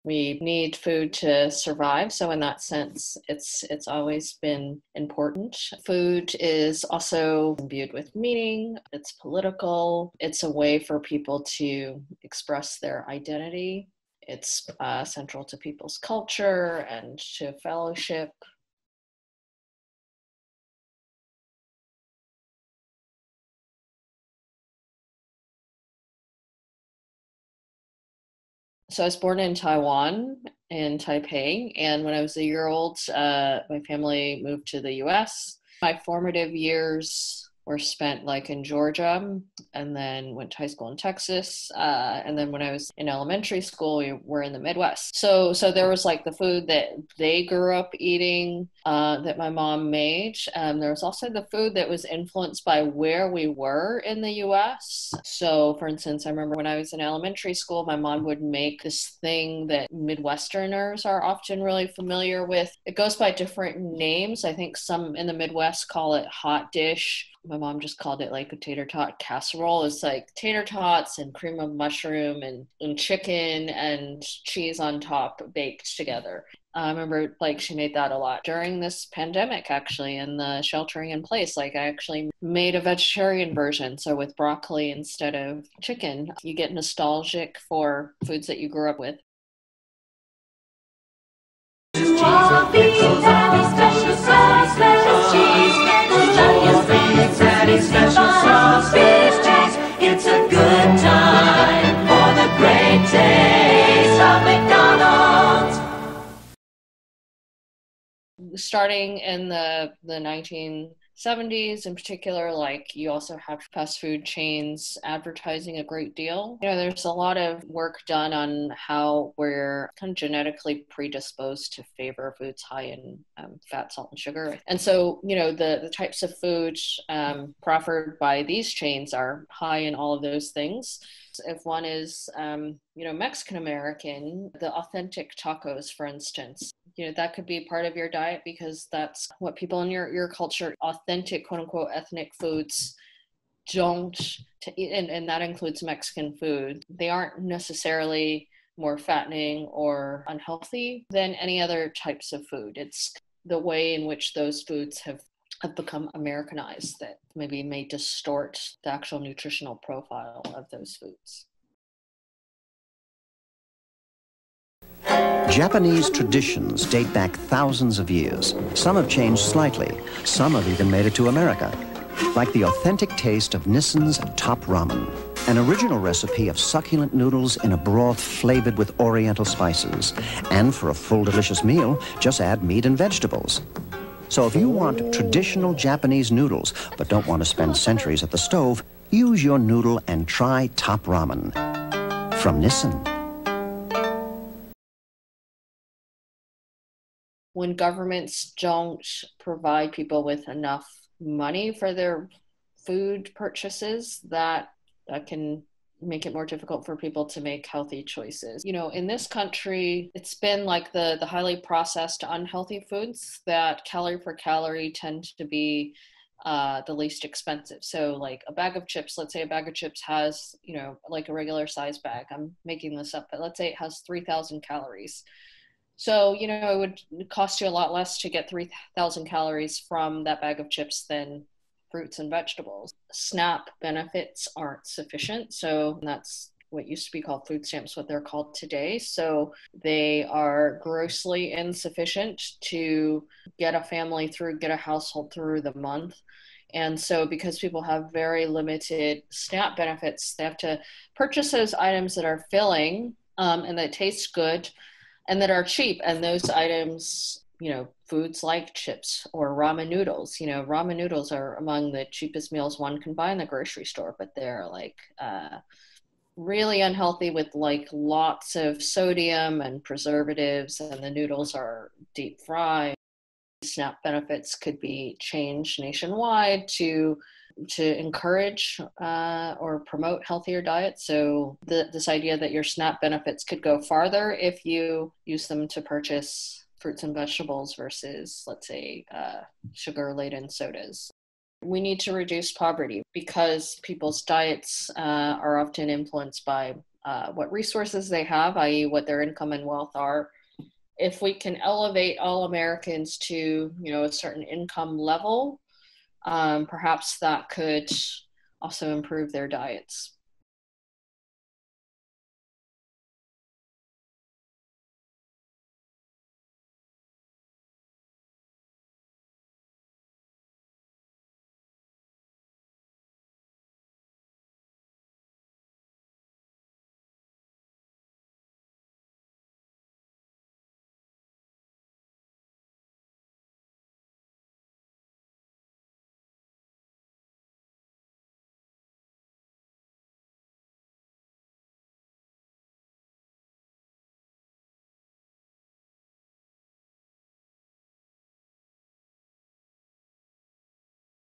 We need food to survive. So in that sense, it's always been important. Food is also imbued with meaning. It's political. It's a way for people to express their identity. It's central to people's culture and to fellowship. So I was born in Taiwan, in Taipei, and when I was a year old, my family moved to the US. My formative years were spent like in Georgia, and then went to high school in Texas. And then when I was in elementary school, we were in the Midwest. So there was like the food that they grew up eating, that my mom made. There was also the food that was influenced by where we were in the US. So for instance, I remember when I was in elementary school, my mom would make this thing that Midwesterners are often really familiar with. It goes by different names. I think some in the Midwest call it hot dish. My mom just called it like a tater tot casserole. It's like tater tots and cream of mushroom and chicken and cheese on top baked together. I remember like she made that a lot during this pandemic, actually, and the sheltering in place. Like I actually made a vegetarian version. So with broccoli instead of chicken, you get nostalgic for foods that you grew up with. It's a good time for the great taste of McDonald's. Starting in the 1970s in particular, like you also have fast food chains advertising a great deal. There's a lot of work done on how we're kind of genetically predisposed to favor foods high in fat, salt, and sugar. And so, the types of food proffered by these chains are high in all of those things. If one is, Mexican American, the authentic tacos, for instance, that could be part of your diet because that's what people in your culture, authentic, quote unquote, ethnic foods don't eat. And that includes Mexican food. They aren't necessarily more fattening or unhealthy than any other types of food. It's the way in which those foods have become Americanized that maybe may distort the actual nutritional profile of those foods. Japanese traditions date back thousands of years. Some have changed slightly. Some have even made it to America. Like the authentic taste of Nissin's Top Ramen, an original recipe of succulent noodles in a broth flavored with oriental spices. And for a full delicious meal, just add meat and vegetables. So if you want traditional Japanese noodles, but don't want to spend centuries at the stove, use your noodle and try Top Ramen from Nissin. When governments don't provide people with enough money for their food purchases, that can make it more difficult for people to make healthy choices. In this country, it's been like the highly processed, unhealthy foods that calorie per calorie tend to be the least expensive. So like a bag of chips, let's say a bag of chips has, like a regular size bag. I'm making this up, but let's say it has 3,000 calories. So, it would cost you a lot less to get 3,000 calories from that bag of chips than fruits and vegetables. SNAP benefits aren't sufficient. So that's what used to be called food stamps, what they're called today. So they are grossly insufficient to get a household through the month. And so because people have very limited SNAP benefits, they have to purchase those items that are filling and that taste good and that are cheap. And those items, foods like chips or ramen noodles, ramen noodles are among the cheapest meals one can buy in the grocery store, but they're like really unhealthy with like lots of sodium and preservatives, and the noodles are deep fried. SNAP benefits could be changed nationwide to encourage or promote healthier diets. So this idea that your SNAP benefits could go farther if you use them to purchase fruits and vegetables versus, let's say, sugar-laden sodas. We need to reduce poverty because people's diets are often influenced by what resources they have, i.e. what their income and wealth are. If we can elevate all Americans to, a certain income level, perhaps that could also improve their diets.